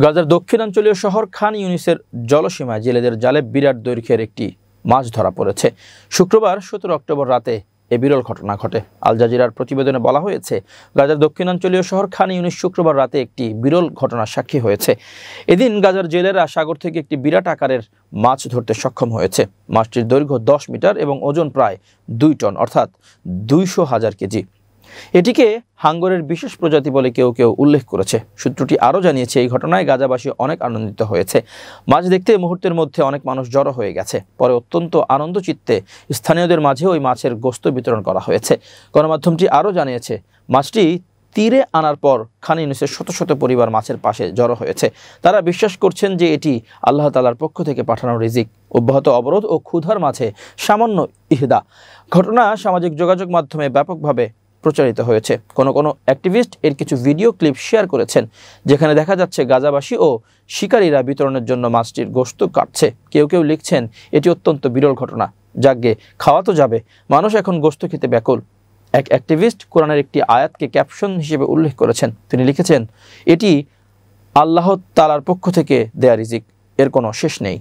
গাজার দক্ষিণাঞ্চলীয় শহর খান ইউনিসের জলসীমায় জেলেদের জালে বিরাট দৈর্ঘ্যের একটি মাছ ধরা পড়েছে। শুক্রবার 17 অক্টোবর রাতে এ বিরল ঘটনা ঘটে। আল জাজিরার প্রতিবেদনে বলা হয়েছে, গাজার দক্ষিণাঞ্চলীয় শহর খান ইউনিস শুক্রবার রাতে একটি বিরল ঘটনার সাক্ষী হয়েছে। এদিন গাজার জেলেরা সাগর থেকে একটি বিরাট আকারের মাছ ধরতে সক্ষম হয়েছে। মাছটির দৈর্ঘ্য 10 মিটার এবং ওজন প্রায় 2 টন অর্থাৎ 200,000 কেজি। এটিকে হাঙ্গরের বিশেষ প্রজাতি বলে কেউ কেউ উল্লেখ করেছে। সূত্রটি আরও জানিয়েছে, এই ঘটনায় গাজাবাসী অনেক আনন্দিত হয়েছে। মাছ দেখতে মুহূর্তের মধ্যে অনেক মানুষ জড়ো হয়ে গেছে। পরে অত্যন্ত আনন্দচিত্তে স্থানীয়দের মাঝে ওই মাছের গোশত বিতরণ করা হয়েছে। গণমাধ্যমটি আরও জানিয়েছে, মাছটি তীরে আনার পর খান ইউনিসের শত শত পরিবার মাছের পাশে জড়ো হয়েছে। তারা বিশ্বাস করছেন যে এটি আল্লাহ তাআলার পক্ষ থেকে পাঠানো রিজিক। অব্যাহত অবরোধ ও ক্ষুধার মাঝে সামান্য ইহদা ঘটনা সামাজিক যোগাযোগ মাধ্যমে ব্যাপকভাবে প্রচারিত হয়েছে। কোনো অ্যাক্টিভিস্ট এর কিছু ভিডিও ক্লিপ শেয়ার করেছেন, যেখানে দেখা যাচ্ছে গাজাবাসী ও শিকারীরা বিতরণের জন্য মাছটির গোশত কাটছে। কেউ কেউ লিখছেন, এটি অত্যন্ত বিরল ঘটনা, যাকগে খাওয়া তো যাবে, মানুষ এখন গোশত খেতে ব্যাকুল। এক অ্যাক্টিভিস্ট কোরআনের একটি আয়াতকে ক্যাপশন হিসেবে উল্লেখ করেছেন। তিনি লিখেছেন, এটি আল্লাহ তাআলার পক্ষ থেকে দেয়া রিজিক, এর কোনো শেষ নেই।